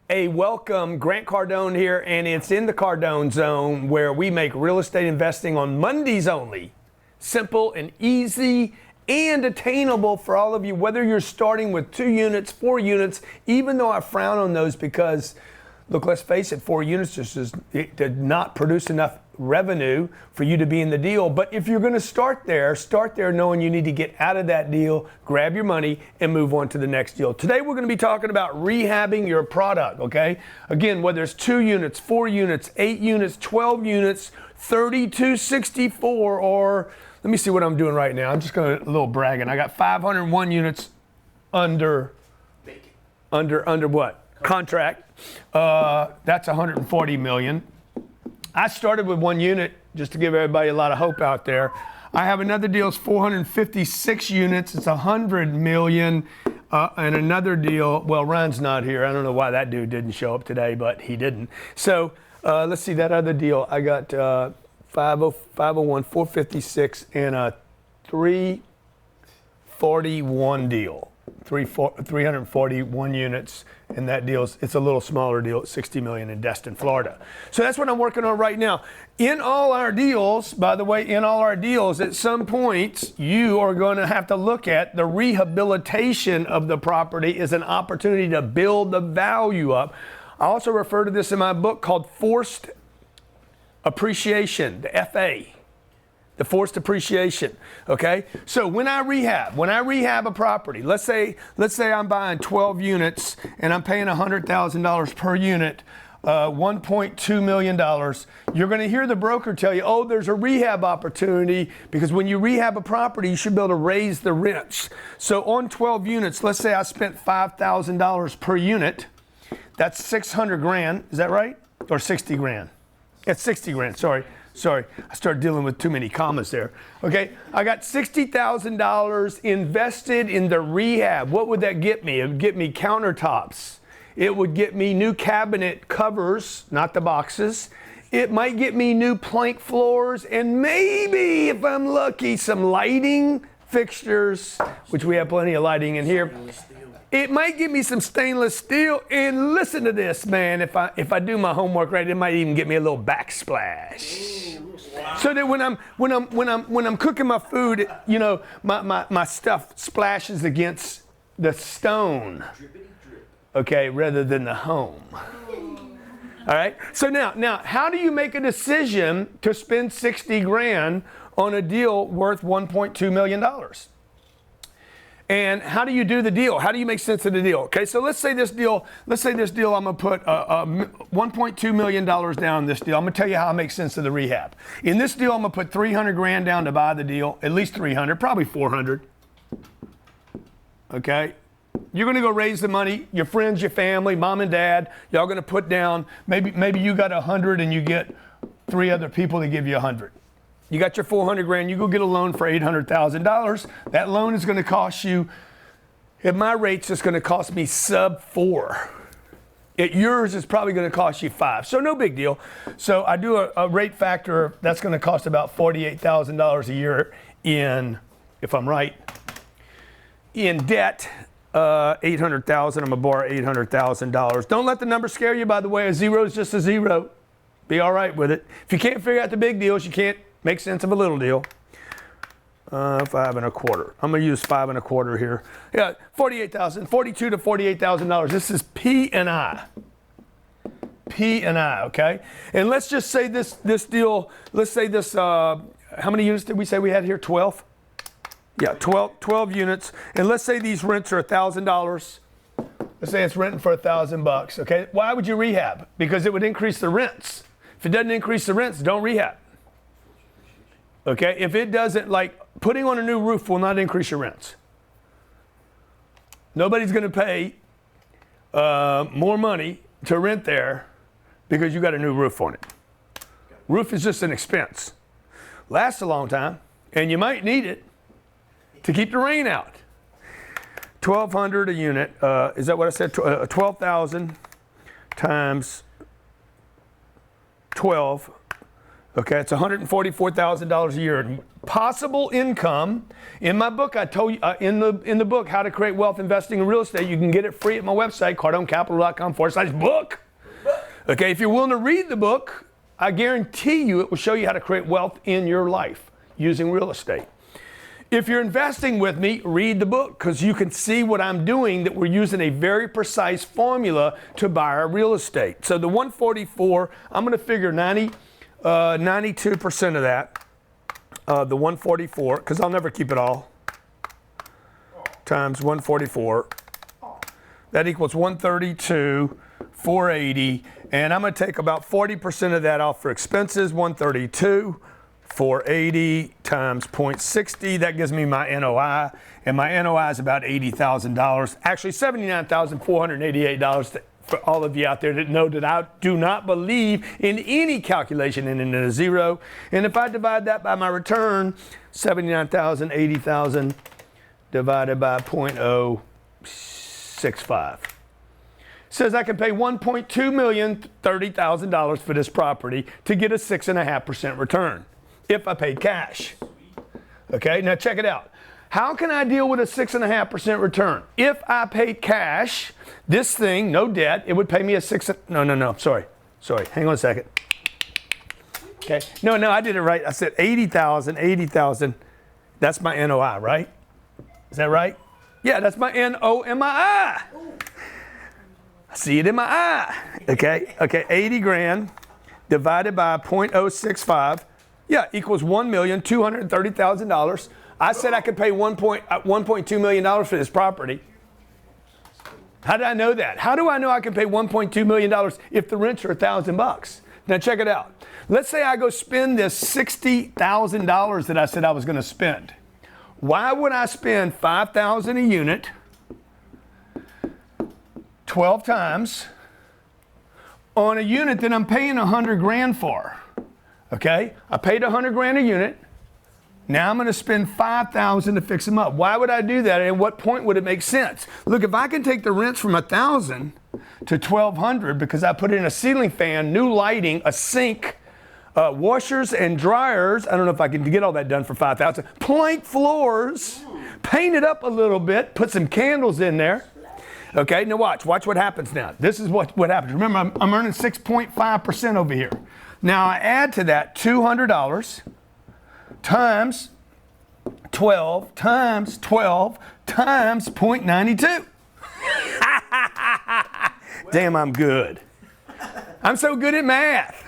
Welcome, Grant Cardone here, and it's in the Cardone Zone where we make real estate investing on Mondays only. Simple and easy and attainable for all of you, whether you're starting with 2 units, 4 units, even though I frown on those because, look, let's face it, 4 units it did not produce enough revenue for you to be in the deal. But if you're going to start there knowing you need to get out of that deal, grab your money, and move on to the next deal. Today we're going to be talking about rehabbing your product, okay? Again, whether it's 2 units, 4 units, 8 units, 12 units, 3264, or let me see what I'm doing right now. I'm just going to a little bragging. I got 501 units under what? Contract. That's 140 million. I started with 1 unit just to give everybody a lot of hope out there. I have another deal, it's 456 units. It's 100 million. And another deal, well, Ryan's not here. I don't know why that dude didn't show up today, but he didn't. So let's see that other deal. I got 501, 456, and a 341 deal. 341 units, and that deal's, it's a little smaller deal at 60 million in Destin, Florida. So that's what I'm working on right now. In all our deals, by the way, at some point, you are going to have to look at the rehabilitation of the property as an opportunity to build the value up. I also refer to this in my book called Forced Appreciation, the FA. The forced appreciation, okay? So when I rehab a property, let's say I'm buying 12 units and I'm paying $100,000 per unit, $1.2 million, you're gonna hear the broker tell you, oh, there's a rehab opportunity, because when you rehab a property, you should be able to raise the rents. So on 12 units, let's say I spent $5,000 per unit, that's 600 grand, is that right? Or 60 grand? It's 60 grand, sorry, I started dealing with too many commas there. Okay, I got $60,000 invested in the rehab. What would that get me? It would get me countertops. It would get me new cabinet covers, not the boxes. It might get me new plank floors, and maybe, if I'm lucky, some lighting fixtures, which we have plenty of lighting in here. It might give me some stainless steel, and listen to this, man. If I do my homework right, it might even get me a little backsplash. Wow. So that when I'm cooking my food, you know, my stuff splashes against the stone, okay, rather than the home. All right. So now, how do you make a decision to spend 60 grand on a deal worth $1.2 million? And how do you do the deal? How do you make sense of the deal? Okay, so let's say this deal, I'm gonna put $1.2 million down this deal. I'm gonna tell you how I make sense of the rehab. In this deal, I'm gonna put 300 grand down to buy the deal, at least 300, probably 400. Okay, you're gonna go raise the money, your friends, your family, mom and dad, y'all gonna put down, maybe you got 100 and you get 3 other people to give you 100. You got your 400 grand, you go get a loan for $800,000. That loan is gonna cost you, at my rates, it's gonna cost me sub 4. At yours, it's probably gonna cost you 5. So no big deal. So I do a rate factor, that's gonna cost about $48,000 a year in, if I'm right, in debt. 800,000, I'm gonna borrow $800,000. Don't let the number scare you, by the way. A zero is just a zero. Be all right with it. If you can't figure out the big deals, you can't make sense of a little deal. 5 1/4. I'm gonna use 5 1/4 here. Yeah, $42,000 to $48,000. This is P&I. P&I, okay? And let's just say this deal, let's say this, how many units did we say we had here? 12? Yeah, 12 units. And let's say these rents are $1,000. Let's say it's renting for $1,000, okay? Why would you rehab? Because it would increase the rents. If it doesn't increase the rents, don't rehab. Okay, if it doesn't, like putting on a new roof will not increase your rents. Nobody's gonna pay more money to rent there because you got a new roof on it. Roof is just an expense. Lasts a long time, and you might need it to keep the rain out. 1,200 a unit, is that what I said? 12,000 times 12. Okay, it's $144,000 a year. Possible income. In my book, I told you, in the book, How to Create Wealth Investing in Real Estate, you can get it free at my website, cardonecapital.com/book. Okay, if you're willing to read the book, I guarantee you it will show you how to create wealth in your life using real estate. If you're investing with me, read the book, because you can see what I'm doing, that we're using a very precise formula to buy our real estate. So the 144, I'm going to figure 92% of that, the 144, because I'll never keep it all, times 144. That equals 132, 480, and I'm going to take about 40% of that off for expenses, 132. 480 times 0.60, that gives me my NOI, and my NOI is about $80,000. Actually, $79,488 for all of you out there that know that I do not believe in any calculation ending in a zero. And if I divide that by my return, 79,000, 80,000 divided by 0.065. Says I can pay $1.2 million, $30,000 for this property to get a 6.5% return. If I paid cash. Okay, now check it out. How can I deal with a 6.5% return? If I paid cash, this thing, no debt, it would pay me a sorry, hang on a second. Okay, no, I did it right. I said 80,000, that's my NOI, right? Is that right? Yeah, that's my N-O in my eye. I see it in my eye. Okay, 80 grand divided by 0.065. Yeah, equals $1,230,000. I said I could pay $1.2 million for this property. How did I know that? How do I know I can pay $1.2 million if the rents are $1,000? Now check it out. Let's say I go spend this $60,000 that I said I was going to spend. Why would I spend $5,000 a unit 12 times on a unit that I'm paying 100 grand for? Okay, I paid 100 grand a unit. Now I'm going to spend 5,000 to fix them up. Why would I do that? And at what point would it make sense? Look, if I can take the rents from 1,000 to 1,200 because I put in a ceiling fan, new lighting, a sink, washers and dryers. I don't know if I can get all that done for 5,000. Plank floors, paint it up a little bit, put some candles in there. Okay, now watch what happens now. This is what happens. Remember, I'm earning 6.5% over here. Now I add to that $200 times 12 times 12 times 0.92. Damn, I'm good. I'm so good at math.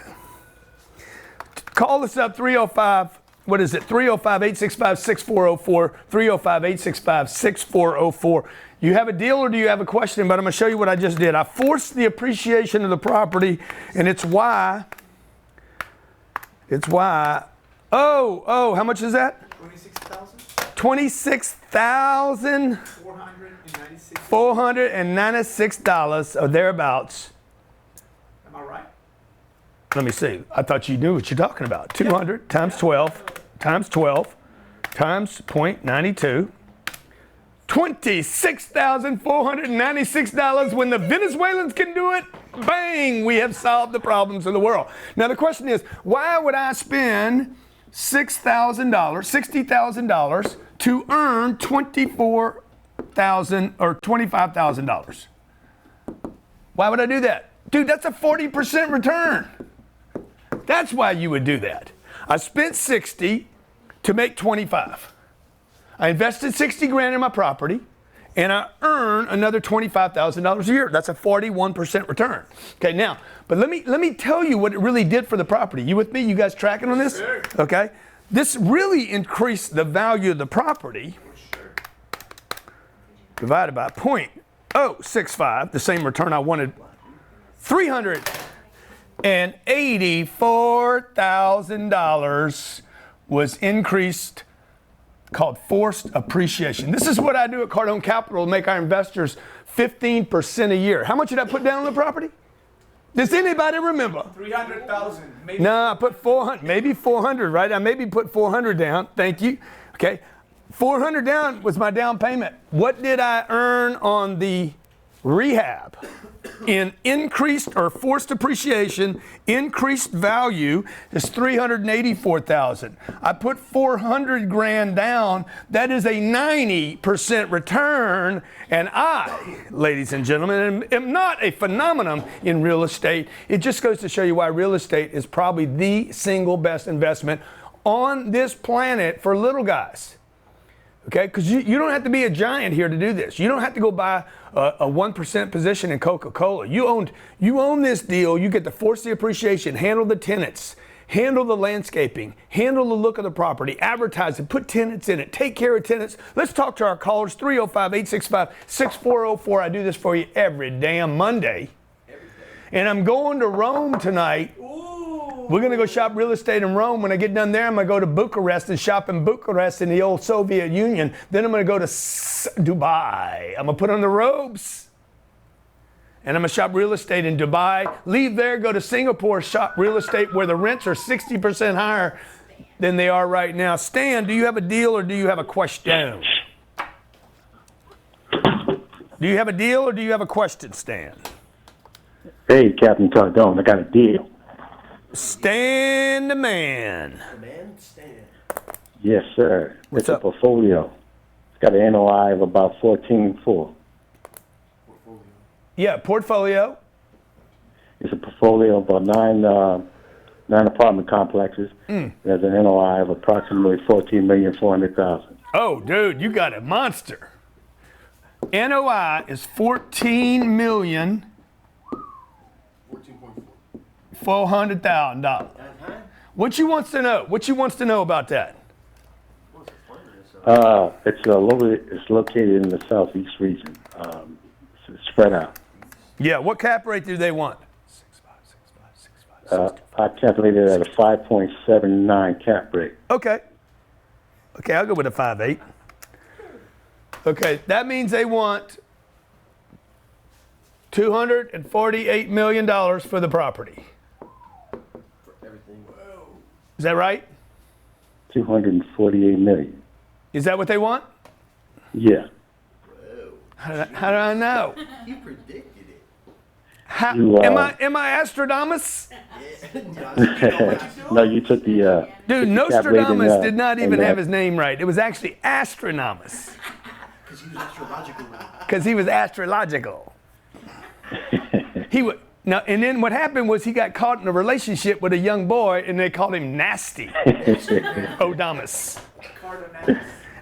Call us up 305, what is it? 305-865-6404, 305-865-6404. You have a deal or do you have a question? But I'm going to show you what I just did. I forced the appreciation of the property, and it's why, how much is that? 26,000. $496 or thereabouts. Am I right? Let me see. I thought you knew what you're talking about. 200 times 12 times 12 times 0.92. $26,496 when the Venezuelans can do it. Bang! We have solved the problems of the world. Now the question is, why would I spend $60,000 to earn $24,000 or $25,000? Why would I do that? Dude, that's a 40% return. That's why you would do that. I spent 60 to make 25. I invested 60 grand in my property, and I earn another $25,000 a year. That's a 41% return. Okay, now, but let me tell you what it really did for the property. You with me? You guys tracking on this? Sure. Okay. This really increased the value of the property. Sure. Divided by 0.065, the same return I wanted. $384,000 was increased, called forced appreciation. This is what I do at Cardone Capital to make our investors 15% a year. How much did I put down on the property? Does anybody remember? 300,000. No, I put 400, maybe 400, right? I maybe put 400 down. Thank you. Okay. 400 down was my down payment. What did I earn on the rehab? in increased or forced appreciation, increased value is $384,000. I put 400 grand down. That is a 90% return. And I, ladies and gentlemen, am not a phenomenon in real estate. It just goes to show you why real estate is probably the single best investment on this planet for little guys. Okay, because you don't have to be a giant here to do this. You don't have to go buy a 1% position in Coca-Cola. You own this deal. You get to force the appreciation, handle the tenants, handle the landscaping, handle the look of the property, advertise it, put tenants in it, take care of tenants. Let's talk to our callers, 305-865-6404. I do this for you every damn Monday. And I'm going to Rome tonight. We're going to go shop real estate in Rome. When I get done there, I'm going to go to Bucharest and shop in Bucharest in the old Soviet Union. Then I'm going to go to Dubai. I'm going to put on the robes. And I'm going to shop real estate in Dubai. Leave there, go to Singapore, shop real estate where the rents are 60% higher than they are right now. Stan, do you have a deal or do you have a question? Do you have a deal or do you have a question, Stan? Hey, Captain Cardone, I got a deal. Stan the man. The man stand. Yes, sir. What's it's up? a portfolio. It's got an NOI of about 14.4. Yeah, portfolio. It's a portfolio of about nine apartment complexes. There's an NOI of approximately $14,400,000. Oh, dude, you got a monster. NOI is $14,400,000. What you wants to know? What you wants to know about that? It's located in the southeast region. It's spread out. Yeah, what cap rate do they want? I calculated at a 5.79 cap rate. Okay, I'll go with a 5.8. Okay, that means they want $248 million for the property. Is that right? $248 million. Is that what they want? Yeah. How do I know? You predicted it. Am I Astronomus? No, you took the. Dude, Nostradamus did not even have his name right. It was actually Astronomus. Because he was astrological. Because he was astrological. He would. Now, and then what happened was he got caught in a relationship with a young boy, and they called him Nasty. Odamus.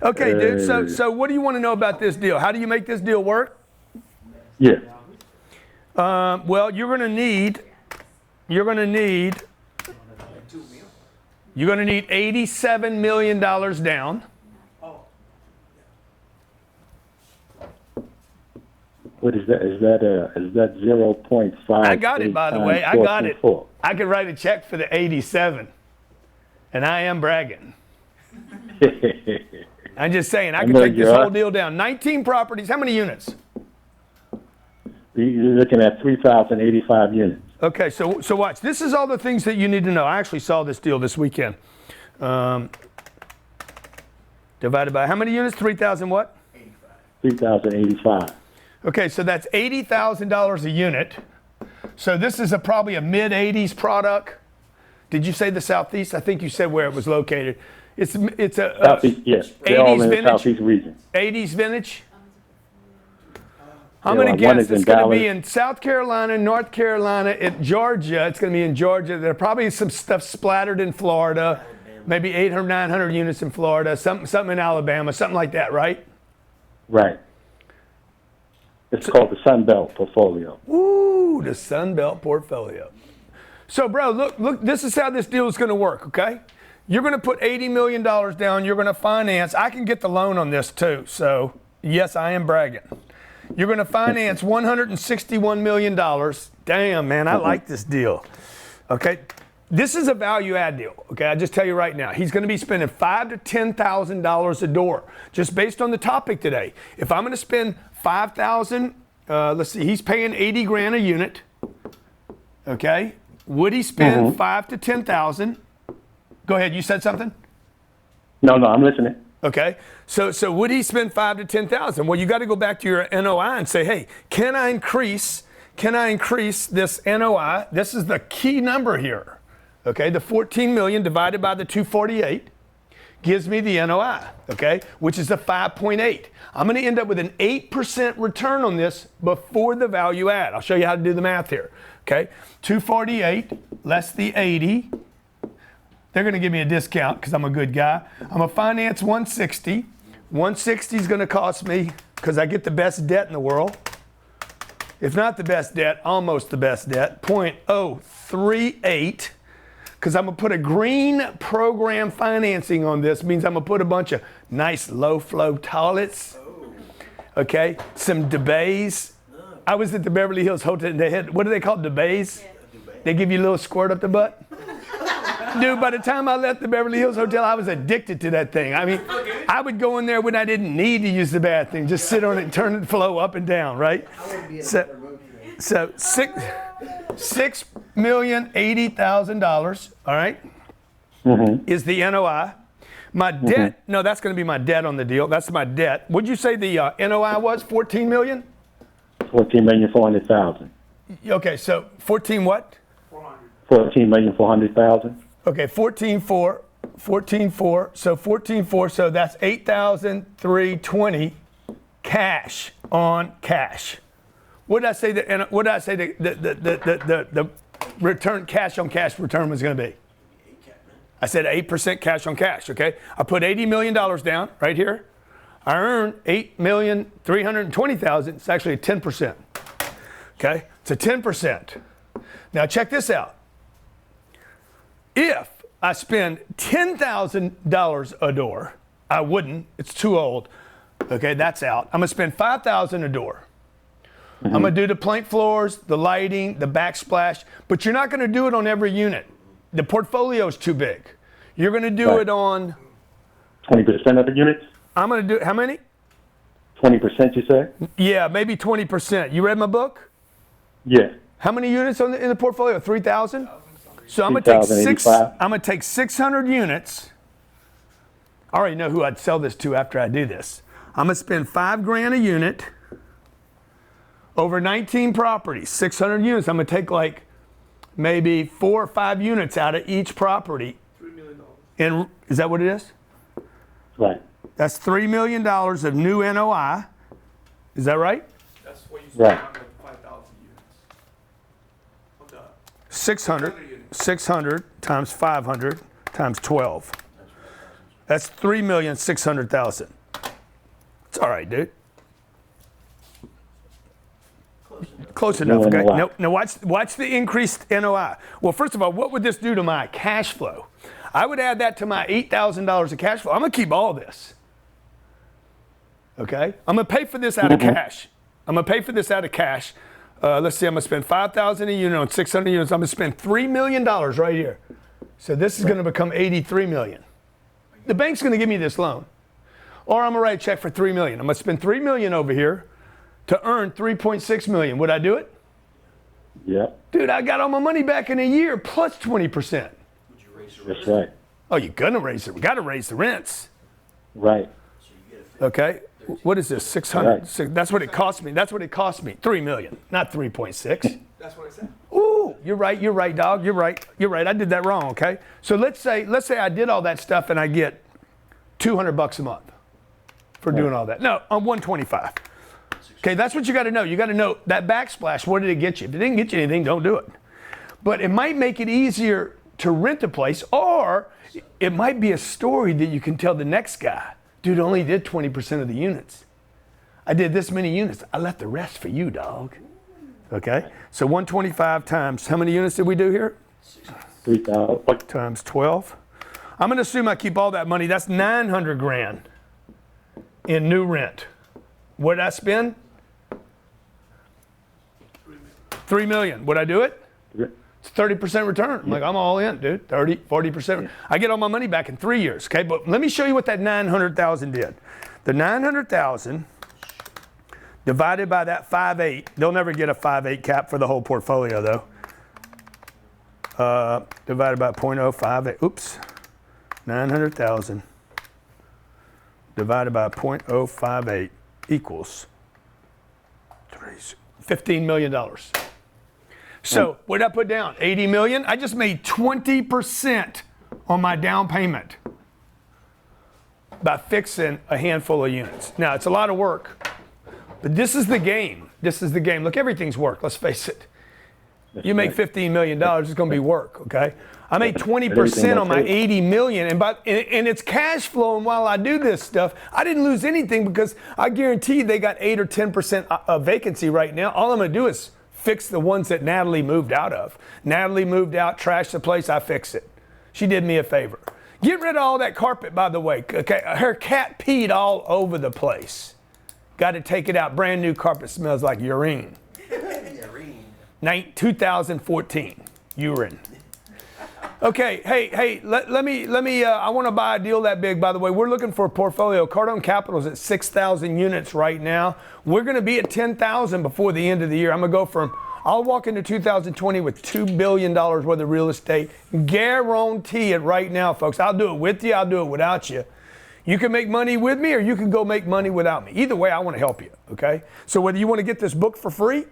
Okay, dude. So what do you want to know about this deal? How do you make this deal work? Yeah. Well, you're going to need $87 million down. What is that? Is that 0.5? I got it, by the way. I got it. I could write a check for the 87, and I am bragging. I'm just saying, I could take this whole deal down. 19 properties. How many units? You're looking at 3,085 units. Okay, so watch. This is all the things that you need to know. I actually saw this deal this weekend. Divided by how many units? 3,000 what? 3,085. Okay, so that's $80,000 a unit. So this is probably a mid-80s product. Did you say the Southeast? I think you said where it was located. It's a Southeast, yes. They're all in the Southeast region. 80s vintage. I'm going to guess it's going to be in South Carolina, North Carolina, Georgia. It's going to be in Georgia. There's probably some stuff splattered in Florida, maybe 800, 900 units in Florida, something in Alabama, something like that, right? Right. It's called the Sunbelt portfolio. Ooh, the Sunbelt portfolio. So, bro, look, this is how this deal is going to work, okay? You're going to put $80 million down. You're going to finance. I can get the loan on this, too. So, yes, I am bragging. You're going to finance $161 million. Damn, man, I like this deal. Okay? This is a value-add deal, okay? I just tell you right now. He's going to be spending $5,000 to $10,000 a door, just based on the topic today. If I'm going to spend $5,000, let's see, he's paying 80 grand a unit, okay? Would he spend $5,000 to $10,000? Go ahead, you said something? No, I'm listening. Okay, so would he spend $5,000 to $10,000? Well, you got to go back to your NOI and say, hey, can I increase can I increase this NOI? This is the key number here. Okay, the 14 million divided by the 248 gives me the NOI, okay, which is a 5.8. I'm going to end up with an 8% return on this before the value add. I'll show you how to do the math here, okay? 248 less the 80. They're going to give me a discount because I'm a good guy. I'm going to finance 160. 160 is going to cost me, because I get the best debt in the world, if not the best debt, almost the best debt, 0.038. Because I'm going to put a green program financing on this. Means I'm going to put a bunch of nice low flow toilets. Okay, some debats. I was at the Beverly Hills Hotel. They had, what do they call debats? They give you a little squirt up the butt. Dude, by the time I left the Beverly Hills Hotel, I was addicted to that thing. I mean, I would go in there when I didn't need to use the bathroom, just sit on it and turn it flow up and down, right? So $6,080,000, all right, is the NOI. My debt, no, that's going to be my debt on the deal. That's my debt. What'd you say the NOI was? 14 million? 14,400,000. Okay, so 14 what? 14,400,000. Okay, 14.4, so 14.4, so that's 8,320 cash on cash. What did I say the return, cash on cash return was going to be? I said 8% cash on cash, okay? I put $80 million down right here. I earned $8,320,000. It's actually a 10%, okay? It's a 10%. Now check this out. If I spend $10,000 a door, I wouldn't, it's too old. Okay, that's out. I'm gonna spend $5,000 a door. I'm gonna do the plank floors, the lighting, the backsplash, but you're not gonna do it on every unit. The portfolio is too big. You're gonna do it on 20% of the units? I'm gonna do, how many? 20%, you say? Yeah, maybe 20%. You read my book? Yeah. How many units in the portfolio? 3,000? So I'm gonna take 600 units. I already know who I'd sell this to after I do this. I'm gonna spend $5,000 a unit over 19 properties, 600 units. I'm gonna take like maybe 4 or 5 units out of each property. $3 million. And is that what it is? Right. That's $3 million of new NOI. Is that right? That's what you said. Right. 5,000 units. 600 times 500 times 12. That's 3,600,000. It's all right, dude. Close enough. Okay. Now watch the increased NOI. Well, first of all, what would this do to my cash flow? I would add that to my $8,000 of cash flow. I'm gonna keep all this. Okay. I'm gonna pay for this out of cash. Let's see, I'm gonna spend $5,000 a unit on 600 units. I'm gonna spend $3 million right here. So this is gonna become $83 million. The bank's gonna give me this loan. Or I'm gonna write a check for $3 million. I'm gonna spend $3 million over here to earn $3.6 million. Would I do it? Yeah. Dude, I got all my money back in a year plus 20%. Would you raise your That's rent? right. Oh, you're gonna raise it. We gotta raise the rents. Right. So you get a 50. Okay. What is this? 600. Right. That's what it cost me. That's what it cost me. $3 million, not 3.6. That's what I said. Ooh, you're right, dog. You're right. I did that wrong, okay? So let's say I did all that stuff and I get $200 a month for doing all that. No, I'm 125. Okay, that's what you got to know. You got to know that backsplash, what did it get you? If it didn't get you anything, don't do it. But it might make it easier to rent a place, or it might be a story that you can tell the next guy. Dude, I only did 20% of the units. I did this many units. I left the rest for you, dog. Okay, so 125 times, how many units did we do here? 3,000. Times 12. I'm going to assume I keep all that money. That's 900 grand in new rent. What did I spend? $3 million. Would I do it? It's 30% return. I'm like, I'm all in, dude. 30, 40%. I get all my money back in 3 years, okay? But let me show you what that 900,000 did. The 900,000 divided by that 5.8. They'll never get a 5.8 cap for the whole portfolio, though. Divided by 0.058. Oops. 900,000 divided by 0.058 equals $15 million. So what did I put down? 80 million. I just made 20% on my down payment by fixing a handful of units. Now, it's a lot of work, but this is the game. This is the game. Look, everything's work, let's face it. You make $15 million, it's gonna be work, okay? I made 20% on my 80 million, and it's cash flowing while I do this stuff. I didn't lose anything because I guarantee they got 8 or 10% vacancy right now. All I'm gonna do is fix the ones that Natalie moved out of. Natalie moved out, trashed the place, I fix it. She did me a favor. Get rid of all that carpet, by the way. Okay, her cat peed all over the place. Got to take it out. Brand new carpet smells like urine. 2014, urine. Okay, hey, let me. I want to buy a deal that big. By the way, we're looking for a portfolio. Cardone Capital is at 6,000 units right now. We're going to be at 10,000 before the end of the year. I'm going to go from. I'll walk into 2020 with $2 billion worth of real estate. Guarantee it right now, folks. I'll do it with you. I'll do it without you. You can make money with me, or you can go make money without me. Either way, I want to help you. Okay. So whether you want to get this book for free,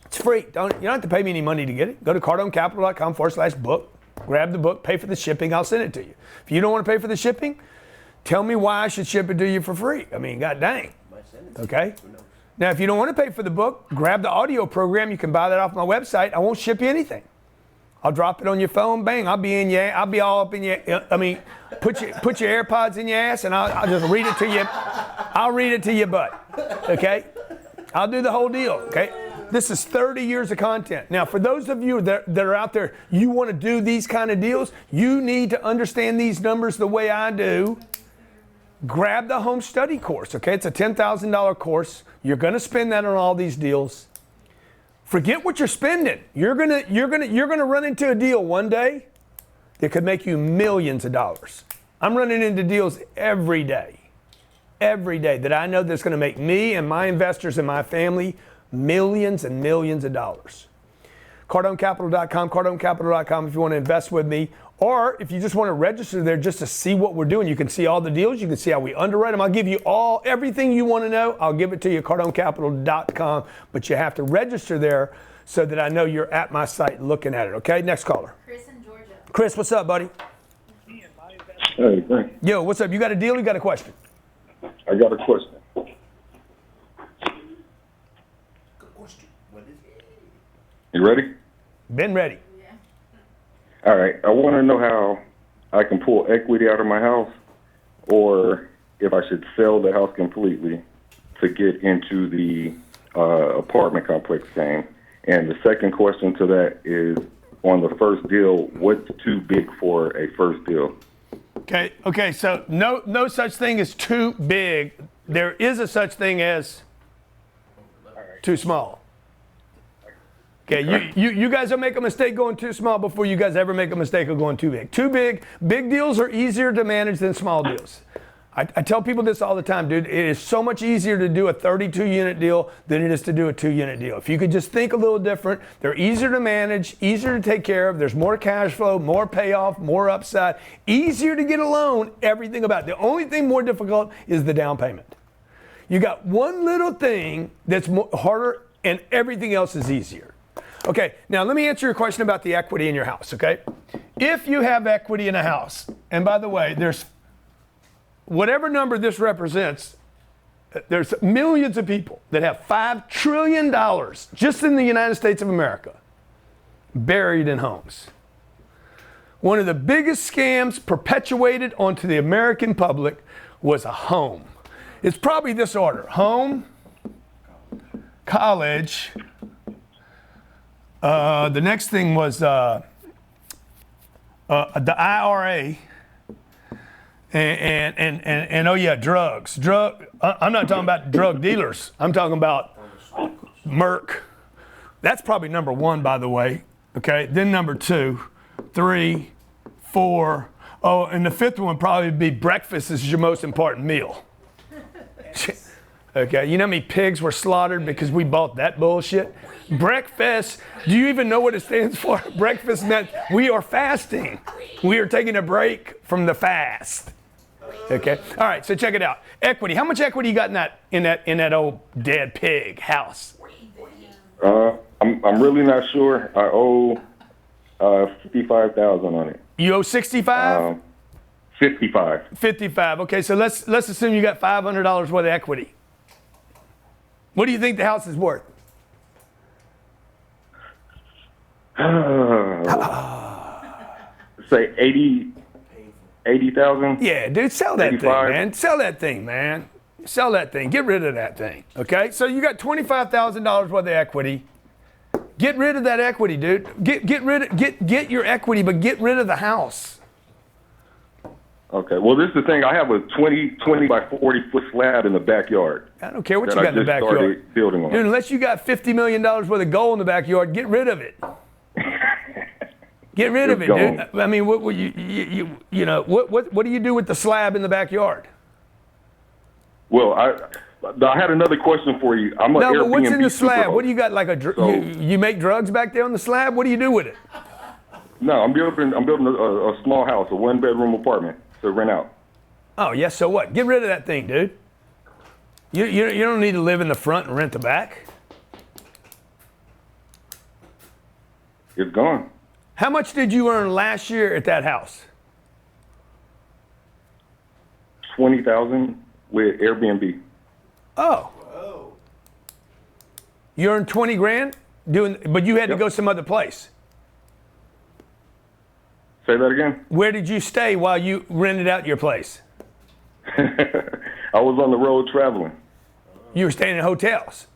it's free. You don't have to pay me any money to get it. Go to cardonecapital.com/book. Grab the book, pay for the shipping, I'll send it to you. If you don't want to pay for the shipping, tell me why I should ship it to you for free. I mean, god dang. Okay? Now, if you don't want to pay for the book, grab the audio program. You can buy that off my website. I won't ship you anything. I'll drop it on your phone, bang, I'll be all up in your, I mean, put your AirPods in your ass and I'll just read it to you. I'll read it to your butt, okay? I'll do the whole deal, okay? This is 30 years of content. Now, for those of you that are out there, you want to do these kind of deals, you need to understand these numbers the way I do. Grab the home study course, okay? It's a $10,000 course. You're going to spend that on all these deals. Forget what you're spending. You're gonna run into a deal one day that could make you millions of dollars. I'm running into deals every day that I know that's going to make me and my investors and my family millions and millions of dollars. CardoneCapital.com, CardoneCapital.com if you want to invest with me, or if you just want to register there just to see what we're doing. You can see all the deals. You can see how we underwrite them. I'll give you everything you want to know. I'll give it to you at CardoneCapital.com, but you have to register there so that I know you're at my site looking at it. Okay, next caller. Chris in Georgia. Chris, what's up, buddy? Hey, thanks. Yo, what's up? You got a deal? You got a question? I got a question. You ready? Been ready. All right. I want to know how I can pull equity out of my house, or if I should sell the house completely to get into the apartment complex game. And the second question to that is, on the first deal, what's too big for a first deal? Okay. So no such thing as too big. There is a such thing as too small. Okay, you guys will make a mistake going too small before you guys ever make a mistake of going too big. Too big deals are easier to manage than small deals. I tell people this all the time, dude. It is so much easier to do a 32-unit deal than it is to do a 2-unit deal. If you could just think a little different, they're easier to manage, easier to take care of. There's more cash flow, more payoff, more upside, easier to get a loan, everything about it. The only thing more difficult is the down payment. You got one little thing that's harder and everything else is easier. Okay, now let me answer your question about the equity in your house, okay? If you have equity in a house, and by the way, there's whatever number this represents, there's millions of people that have $5 trillion just in the United States of America buried in homes. One of the biggest scams perpetuated onto the American public was a home. It's probably this order: home, college. The next thing was the IRA, and oh yeah, drugs. I'm not talking about drug dealers. I'm talking about Merck. That's probably number one, by the way. Okay, then number 2, 3, 4. Oh, and the fifth one probably would be breakfast is your most important meal. Okay, you know how many pigs were slaughtered because we bought that bullshit? Breakfast, do you even know what it stands for? Breakfast meant we are fasting. We are taking a break from the fast. Okay, all right, so check it out. Equity, how much equity you got in that old dead pig house? I'm really not sure. I owe 55,000 on it. You owe 65? 55. 55. Okay, so let's assume you got $500 worth of equity. What do you think the house is worth? Say 80,000. Yeah, dude, sell that 85. thing, man. Sell that thing, man. Sell that thing. Get rid of that thing. Okay, so you got $25,000 worth of equity. Get rid of that equity, dude. Get your equity, but get rid of the house. Okay. Well, this is the thing. I have a 20 by 40 foot slab in the backyard. I don't care what that you got I in the just backyard. started building on. Dude, unless you got $50 million worth of gold in the backyard, get rid of it. Get rid of it, gone. dude. I mean, what do you do you do with the slab in the backyard? Well, I had another question for you. I'm a No, Airbnb but what's in the slab? superhost. What do you got? Like you make drugs back there on the slab? What do you do with it? No, I'm building a small house, a 1-bedroom apartment to rent out. Oh, yes, so what? Get rid of that thing, dude. You don't need to live in the front and rent the back. It's gone. How much did you earn last year at that house? 20,000 with Airbnb. Oh. You earned 20 grand but you had to Yep. go some other place. Say that again. Where did you stay while you rented out your place? I was on the road traveling. You were staying in hotels.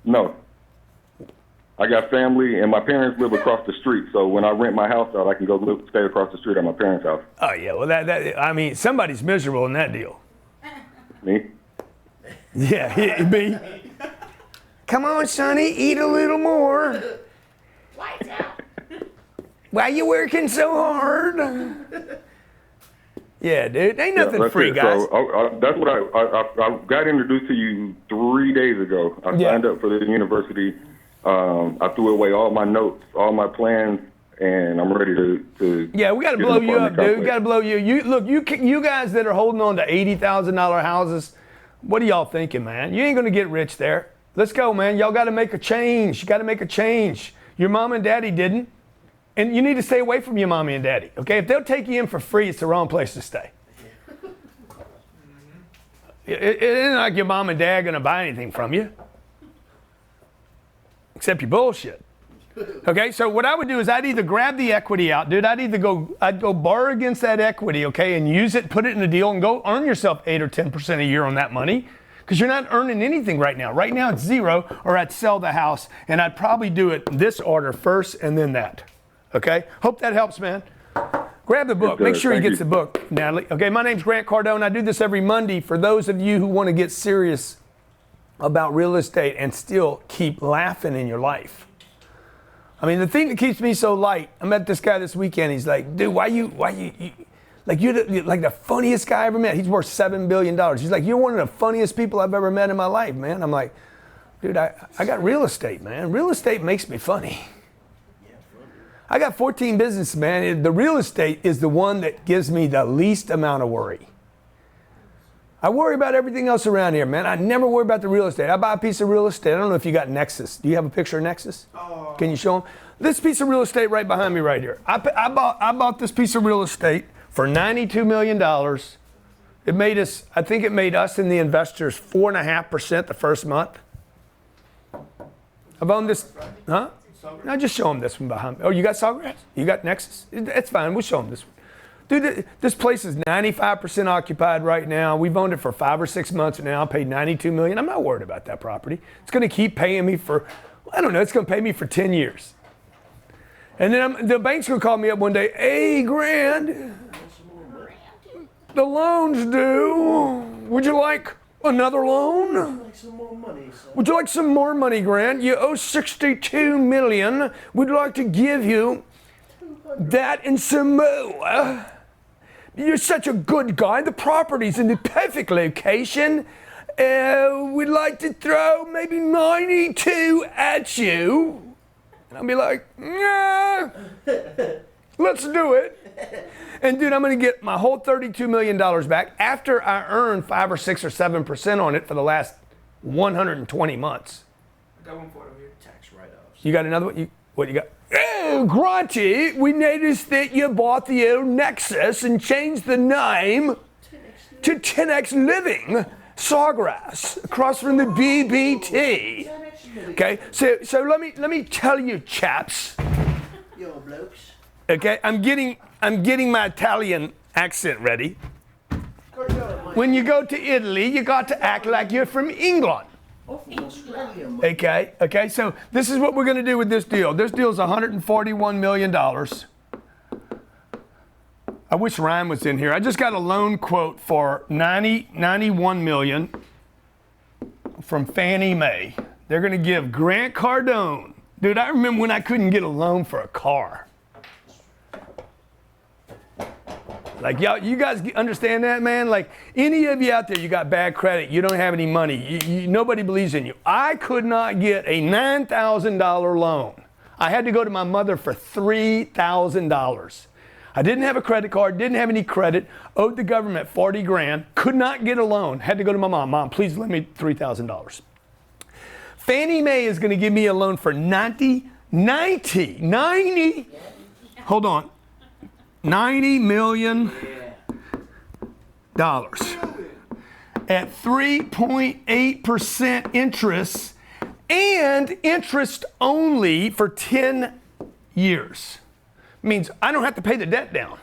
No. I got family, and my parents live across the street. So when I rent my house out, I can go stay across the street at my parents' house. Oh yeah, well I mean somebody's miserable in that deal. Me? Yeah, me. Come on, Sonny, eat a little more. Lights out. Why you working so hard? Yeah, dude, ain't nothing that's free, it. guys. So that's what I got introduced to you 3 days ago. I Yeah. signed up for the university. I threw away all my notes, all my plans, and I'm ready to Yeah, we got to get blow an you up, apartment dude. We complex. got to blow you. You guys that are holding on to $80,000 houses, what are y'all thinking, man? You ain't gonna get rich there. Let's go, man. Y'all got to make a change. You got to make a change. Your mom and daddy didn't, and you need to stay away from your mommy and daddy. Okay, if they'll take you in for free, it's the wrong place to stay. It isn't like your mom and dad gonna buy anything from you, except your bullshit. Okay, so what I would do is I'd either grab the equity out, dude. I'd go borrow against that equity, okay, and use it, put it in a deal, and go earn yourself 8 or 10% a year on that money, because you're not earning anything right now. Right now it's zero, or I'd sell the house, and I'd probably do it in this order first, and then that. Okay, hope that helps, man. Grab the book. It Make does. sure he Thank gets you. the book, Natalie. Okay, my name's Grant Cardone. I do this every Monday for those of you who want to get serious about real estate and still keep laughing in your life. I mean, the thing that keeps me so light, I met this guy this weekend. He's like, dude, why you you're like the funniest guy I ever met. He's worth $7 billion. He's like, you're one of the funniest people I've ever met in my life, man. I'm like, dude, I got real estate, man. Real estate makes me funny. I got 14 businesses, man. The real estate is the one that gives me the least amount of worry. I worry about everything else around here, man. I never worry about the real estate. I buy a piece of real estate. I don't know if you got Nexus. Do you have a picture of Nexus? Can you show them? This piece of real estate right behind me right here. I bought this piece of real estate for $92 million. It made us, I think it made us and the investors 4.5% the first month. I've owned this, huh? Now just show them this one behind me. Oh, you got Sawgrass? You got Nexus? That's fine. We'll show them this one. Dude, this place is 95% occupied right now. We've owned it for 5 or 6 months now. I paid $92 million. I'm not worried about that property. It's going to keep paying me for, I don't know, it's going to pay me for 10 years. And then the bank's going to call me up one day, hey, Grand, the loan's due. Would you like another loan? Would you like some more money, Grant? You owe $62 million. We'd like to give you that and some more. You're such a good guy. The property's in the perfect location. We'd like to throw maybe 92 at you. And I'll be like, yeah, let's do it. And dude, I'm gonna get my whole $32 million back after I earned 5 or 6 or 7% on it for the last 120 months. Got one photo here. Tax write-offs. You got another one? What you got? Oh, Grunty, we noticed that you bought the old Nexus and changed the name to 10X Living, Sawgrass, across from the BBT. Okay, so let me tell you, chaps. Yo, blokes. Okay, I'm getting my Italian accent ready. When you go to Italy, you got to act like you're from England. Oh, from Australia, man. Okay, so this is what we're going to do with this deal. This deal is $141 million. I wish Ryan was in here. I just got a loan quote for $91 million from Fannie Mae. They're going to give Grant Cardone. Dude, I remember when I couldn't get a loan for a car. Like, y'all, you guys understand that, man? Like, any of you out there, you got bad credit, you don't have any money, nobody believes in you. I could not get a $9,000 loan. I had to go to my mother for $3,000. I didn't have a credit card, didn't have any credit, owed the government 40 grand, could not get a loan, had to go to my mom. Mom, please lend me $3,000. Fannie Mae is going to give me a loan for 90, hold on. $90 million at 3.8% interest and interest only for 10 years. Means I don't have to pay the debt down.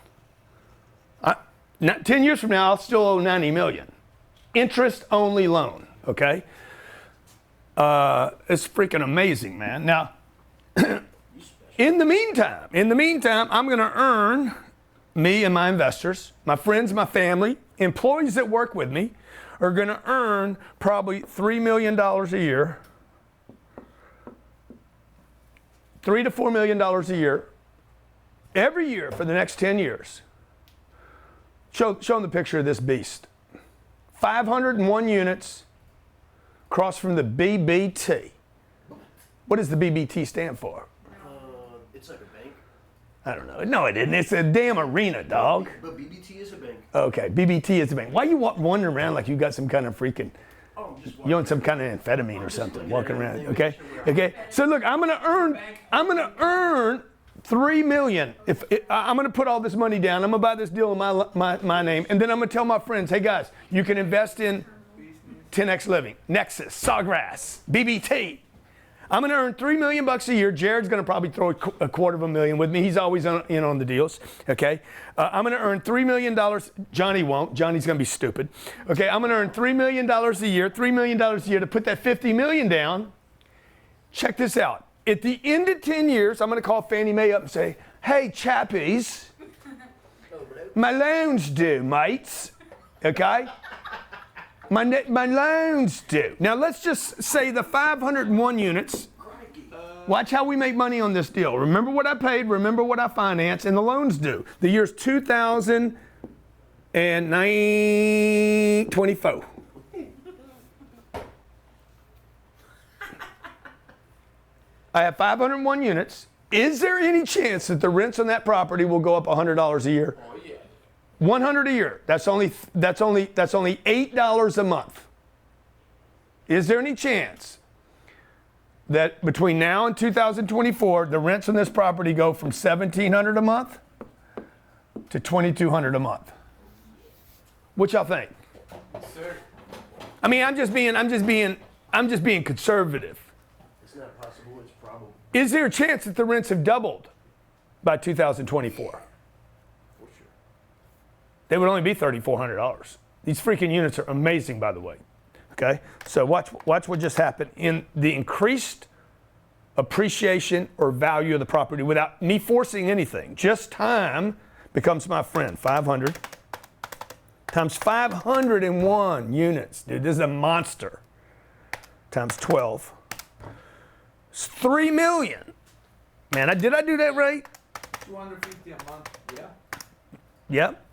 10 years from now, I'll still owe $90 million. Interest only loan, okay? It's freaking amazing, man. Now, in the meantime, I'm going to earn, me and my investors, my friends, my family, employees that work with me are going to earn probably $3 million a year, $3 to $4 million a year, every year for the next 10 years. Show them the picture of this beast. 501 units across from the BBT. What does the BBT stand for? It's like a bank. I don't know. No, it isn't. It's a damn arena, dog. But BBT is a bank. Okay, BBT is a bank. Why you wandering around like you got some kind of freaking, Oh, I'm just you on some kind of amphetamine or something, walking around? Okay. So look, I'm gonna earn $3 million. I'm gonna put all this money down, I'm gonna buy this deal in my name, and then I'm gonna tell my friends, hey guys, you can invest in 10X Living, Nexus, Sawgrass, BBT. I'm going to earn $3 million a year. Jared's going to probably throw $250,000 with me. He's always in on the deals. Okay. I'm going to earn $3 million. Johnny won't. Johnny's going to be stupid. Okay. I'm going to earn $3 million a year. $3 million a year to put that $50 million down. Check this out. At the end of 10 years, I'm going to call Fannie Mae up and say, "Hey, chappies, my loan's due, mates." Okay. My loan's due. Now let's just say the 501 units. Watch how we make money on this deal. Remember what I paid, remember what I financed, and the loan's due. The year's 2024. I have 501 units. Is there any chance that the rents on that property will go up $100 a year? Oh yeah. 100 a year. That's only $8 a month. Is there any chance that between now and 2024, the rents on this property go from $1,700 a month to $2,200 a month? What y'all think? Sir. I mean, I'm just being conservative. It's not possible, it's probable. Is there a chance that the rents have doubled by 2024? They would only be $3,400. These freaking units are amazing, by the way. Okay, so watch what just happened in the increased appreciation or value of the property without me forcing anything. Just time becomes my friend. 500 times 501 units, dude. This is a monster. Times 12. It's $3 million. Man, did I do that right? $250 a month. Yeah. Yep.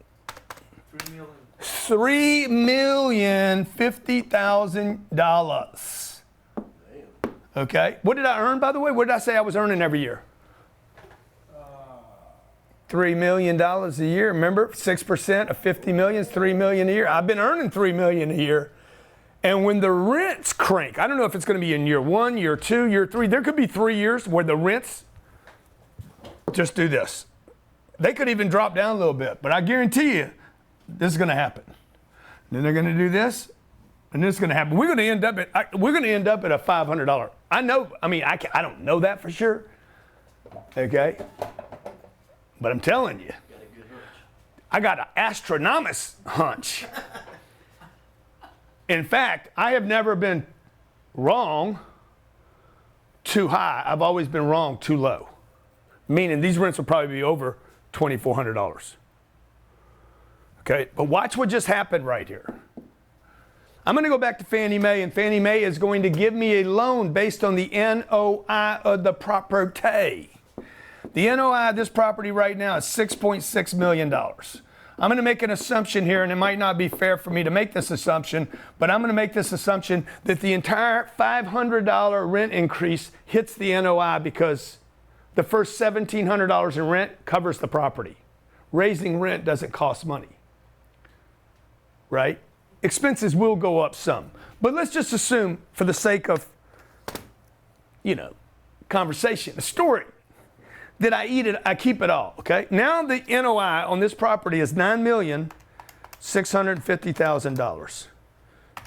$3 million. $3,050,000. Okay. What did I earn, by the way? What did I say I was earning every year? $3 million a year. Remember, 6% of $50 million is $3 million a year. I've been earning $3 million a year, And when the rents crank, I don't know if it's going to be in year 1, year 2, year 3. There could be 3 years where the rents just do this. They could even drop down a little bit, but I guarantee you this is going to happen. Then they're going to do this, and this is going to happen. We're going to end up at a $500. I know. I mean, I don't know that for sure. Okay, but I'm telling you, I got an astronomous hunch. In fact, I have never been wrong too high. I've always been wrong too low. Meaning these rents will probably be over $2,400. Okay, but watch what just happened right here. I'm going to go back to Fannie Mae, and Fannie Mae is going to give me a loan based on the NOI of the property. The NOI of this property right now is $6.6 million. I'm going to make an assumption here, and it might not be fair for me to make this assumption, but I'm going to make this assumption that the entire $500 rent increase hits the NOI because the first $1,700 in rent covers the property. Raising rent doesn't cost money, right? Expenses will go up some, but let's just assume for the sake of, conversation, a story, that I keep it all, okay? Now the NOI on this property is $9,650,000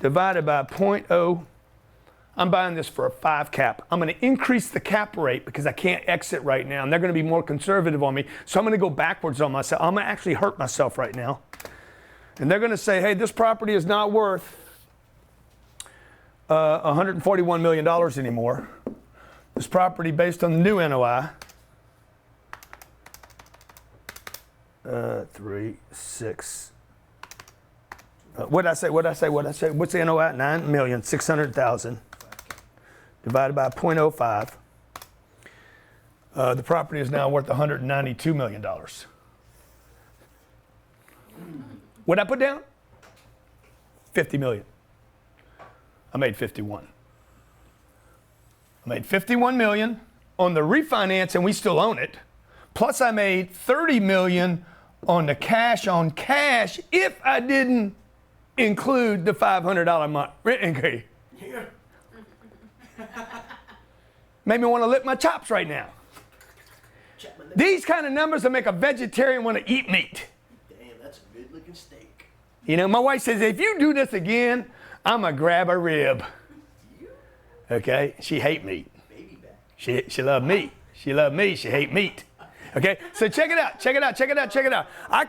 divided by 0.0. I'm buying this for a 5 cap. I'm going to increase the cap rate because I can't exit right now, and they're going to be more conservative on me. So I'm going to go backwards on myself. I'm going to actually hurt myself right now. And they're going to say, hey, this property is not worth $141 million anymore. This property, based on the new NOI, 3, 6. What'd I say? What's the NOI? 9,600,000 divided by 0.05. The property is now worth $192 million. What'd I put down? 50 million. I made 51. I made 51 million on the refinance, and we still own it. Plus I made 30 million on the cash on cash if I didn't include the $500 a month rent increase. Yeah. Made me want to lick my chops right now. These kind of numbers will make a vegetarian want to eat meat. Damn, that's a good looking steak. My wife says, if you do this again, I'm going to grab a rib. Okay? She hate meat. Baby back. She love meat. She love me. She hate meat. Okay? So check it out. I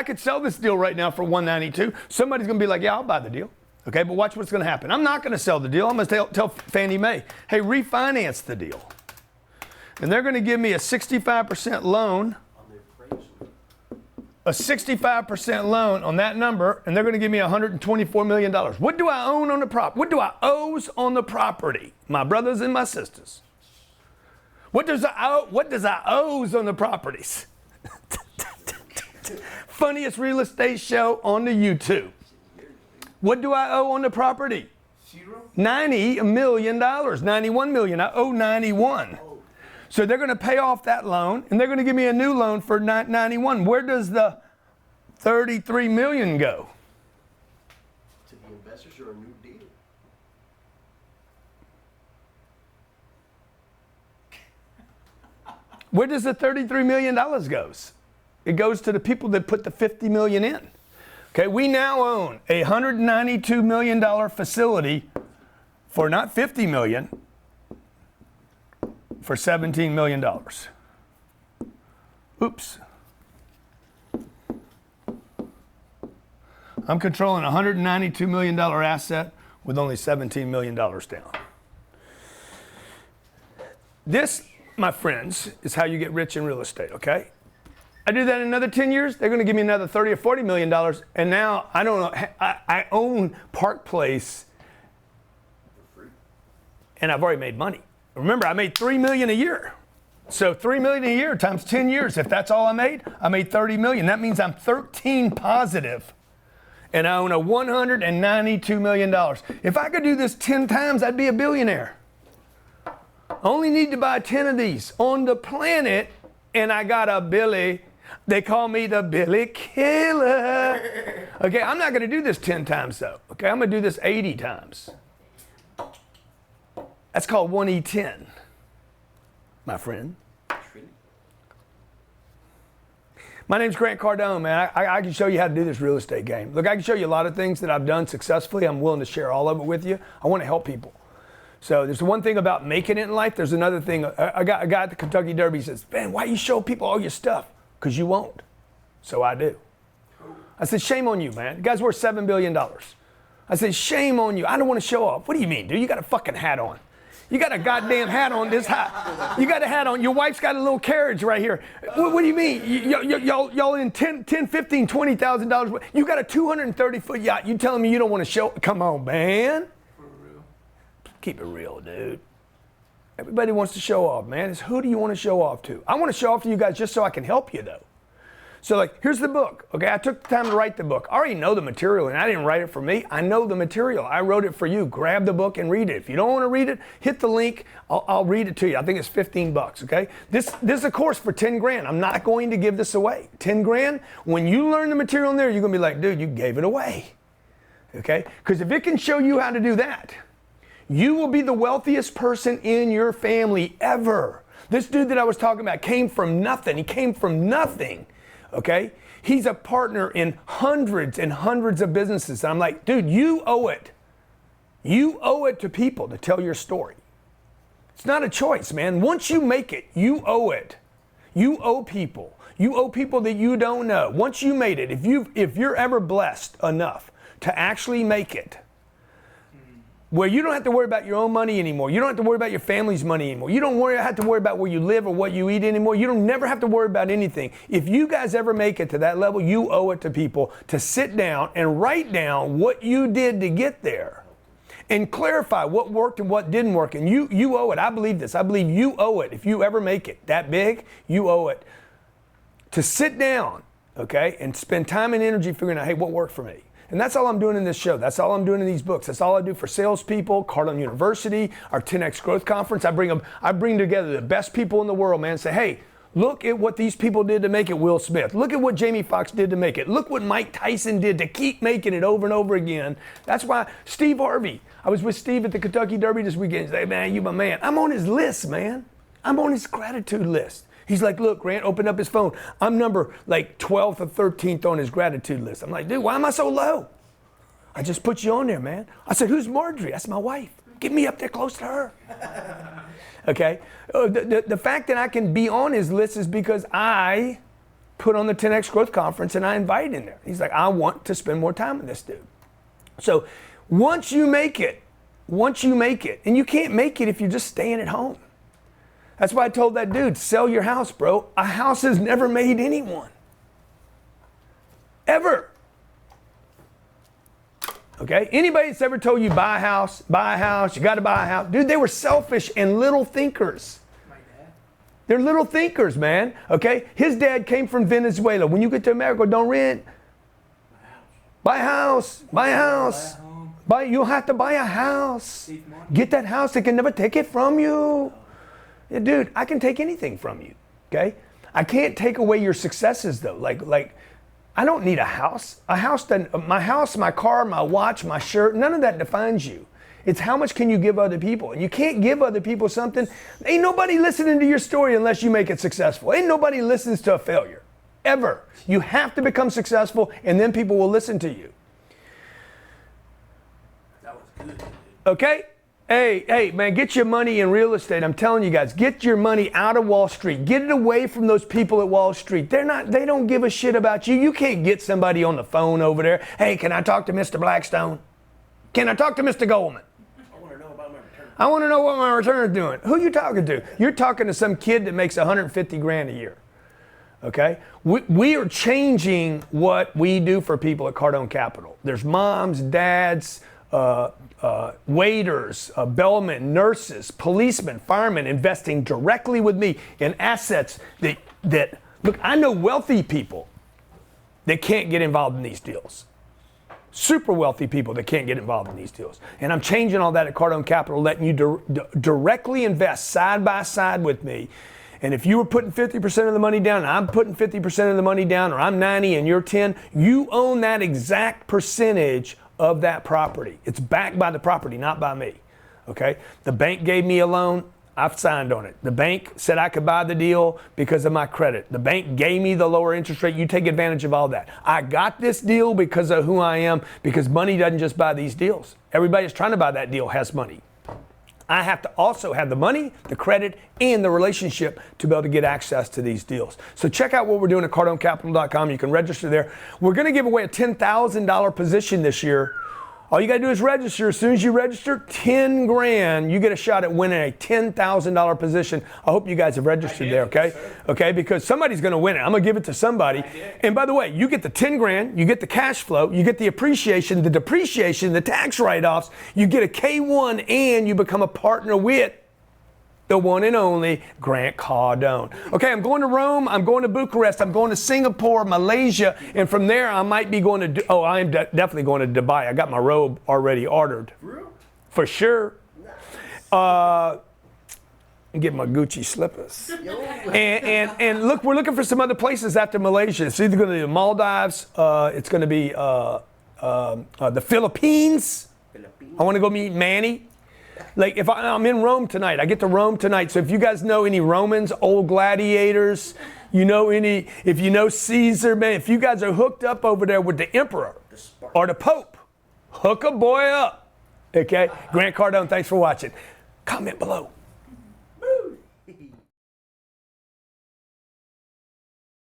could sell this deal right now for $192. Somebody's going to be like, yeah, I'll buy the deal. Okay? But watch what's going to happen. I'm not going to sell the deal. I'm going to tell Fannie Mae, hey, refinance the deal. And they're going to give me a 65% loan. A 65% loan on that number, and they're going to give me $124 million. What do I own on the property? What do I owe on the property? My brothers and my sisters. What does I owe on the properties? Funniest real estate show on the YouTube. What do I owe on the property? 0? $90 million, $91 million. I owe 91. So they're going to pay off that loan, and they're going to give me a new loan for 91. Where does the $33 million go? To the investors or a new deal? Where does the $33 million goes? It goes to the people that put the $50 million in. Okay, we now own a $192 million facility for not $50 million, for $17 million. Oops. I'm controlling a $192 million asset with only $17 million down. This, my friends, is how you get rich in real estate, okay? I do that in another 10 years, they're going to give me another $30 or $40 million, and now, I don't know, I own Park Place, and I've already made money. Remember, I made $3 million a year. So $3 million a year times 10 years, if that's all I made $30 million. That means I'm 13 positive, and I own a $192 million. If I could do this 10 times, I'd be a billionaire. I only need to buy 10 of these on the planet, and I got a billy. They call me the Billy Killer. Okay, I'm not going to do this 10 times though. Okay, I'm going to do this 80 times. That's called 1E10, my friend. My name's Grant Cardone, man. I can show you how to do this real estate game. Look, I can show you a lot of things that I've done successfully. I'm willing to share all of it with you. I want to help people. So there's one thing about making it in life. There's another thing. A guy at the Kentucky Derby says, man, why you show people all your stuff? Because you won't. So I do. I said, shame on you, man. The guy's worth $7 billion. I said, shame on you. I don't want to show off. What do you mean, dude? You got a fucking hat on. You got a goddamn hat on this hat. You got a hat on. Your wife's got a little carriage right here. What do you mean? Y'all in $10, $15, $20,000. You got a 230-foot yacht. You telling me you don't want to show? Come on, man. For real. Keep it real, dude. Everybody wants to show off, man. It's who do you want to show off to? I want to show off to you guys just so I can help you, though. So, like, here's the book. Okay, I took the time to write the book. I already know the material, and I didn't write it for me. I know the material. I wrote it for you. Grab the book and read it. If you don't want to read it, hit the link. I'll read it to you. I think it's 15 bucks, okay? This is a course for 10 grand. I'm not going to give this away. 10 grand, when you learn the material in there, you're going to be like, dude, you gave it away, okay? Because if it can show you how to do that, you will be the wealthiest person in your family ever. This dude that I was talking about came from nothing. He came from nothing. Okay? He's a partner in hundreds and hundreds of businesses. And I'm like, dude, you owe it. You owe it to people to tell your story. It's not a choice, man. Once you make it, you owe it. You owe people. You owe people that you don't know. Once you made it, if you're ever blessed enough to actually make it, where you don't have to worry about your own money anymore. You don't have to worry about your family's money anymore. You don't have to worry about where you live or what you eat anymore. You don't never have to worry about anything. If you guys ever make it to that level, you owe it to people to sit down and write down what you did to get there and clarify what worked and what didn't work. And you owe it. I believe this. I believe you owe it. If you ever make it that big, you owe it to sit down, okay, and spend time and energy figuring out, hey, what worked for me? And that's all I'm doing in this show. That's all I'm doing in these books. That's all I do for salespeople, Cardone University, our 10X Growth Conference. I bring together the best people in the world, man, and say, hey, look at what these people did to make it Will Smith. Look at what Jamie Foxx did to make it. Look what Mike Tyson did to keep making it over and over again. That's why Steve Harvey, I was with Steve at the Kentucky Derby this weekend. He said, hey, man, you my man. I'm on his list, man. I'm on his gratitude list. He's like, look, Grant, open up his phone. I'm number like 12th or 13th on his gratitude list. I'm like, dude, why am I so low? I just put you on there, man. I said, who's Marjorie? That's my wife. Get me up there close to her. Okay? The fact that I can be on his list is because I put on the 10X Growth Conference and I invited him there. He's like, I want to spend more time with this dude. So once you make it, and you can't make it if you're just staying at home. That's why I told that dude, sell your house, bro. A house has never made anyone. Ever. Okay? Anybody that's ever told you buy a house, you got to buy a house. Dude, they were selfish and little thinkers. My dad. They're little thinkers, man. Okay? His dad came from Venezuela. When you get to America, don't rent. Buy a house. Buy a house. You'll have to buy a house. Get that house. They can never take it from you. Yeah, dude, I can take anything from you, okay? I can't take away your successes, though. Like, I don't need a house. My house, my car, my watch, my shirt, none of that defines you. It's how much can you give other people? And you can't give other people something. Ain't nobody listening to your story unless you make it successful. Ain't nobody listens to a failure, ever. You have to become successful, and then people will listen to you. That was good. Okay? Hey, man, get your money in real estate. I'm telling you guys, get your money out of Wall Street. Get it away from those people at Wall Street. They don't give a shit about you. You can't get somebody on the phone over there. Hey, can I talk to Mr. Blackstone? Can I talk to Mr. Goldman? I want to know about my return. I want to know what my return is doing. Who you talking to? You're talking to some kid that makes 150 grand a year. Okay? We are changing what we do for people at Cardone Capital. There's moms, dads, waiters, bellmen, nurses, policemen, firemen investing directly with me in assets that look, I know wealthy people that can't get involved in these deals. Super wealthy people that can't get involved in these deals. And I'm changing all that at Cardone Capital, letting you directly invest side by side with me And if you were putting 50% of the money down, and I'm putting 50% of the money down, or I'm 90 and you're 10, you own that exact percentage of that property. It's backed by the property, not by me. Okay? The bank gave me a loan. I've signed on it. The bank said I could buy the deal because of my credit. The bank gave me the lower interest rate. You take advantage of all that. I got this deal because of who I am, because money doesn't just buy these deals. Everybody that's trying to buy that deal has money. I have to also have the money, the credit, and the relationship to be able to get access to these deals. So check out what we're doing at CardoneCapital.com. You can register there. We're going to give away a $10,000 position this year. All you got to do is register. As soon as you register, 10 grand, you get a shot at winning a $10,000 position. I hope you guys have registered there, okay? Okay, because somebody's going to win it. I'm going to give it to somebody. And by the way, you get the 10 grand, you get the cash flow, you get the appreciation, the depreciation, the tax write-offs, you get a K1, and you become a partner with the one and only Grant Cardone. Okay, I'm going to Rome, I'm going to Bucharest, I'm going to Singapore, Malaysia, and from there I might be going to, I am definitely going to Dubai. I got my robe already ordered. For sure. Get my Gucci slippers. And look, we're looking for some other places after Malaysia. It's either going to be the Maldives, it's going to be the Philippines. I want to go meet Manny. Like if I'm in Rome tonight, I get to Rome tonight. So if you guys know any Romans, old gladiators, you know any, if you know Caesar, man, if you guys are hooked up over there with the emperor or the Pope, hook a boy up. Okay? Grant Cardone, thanks for watching. Comment below.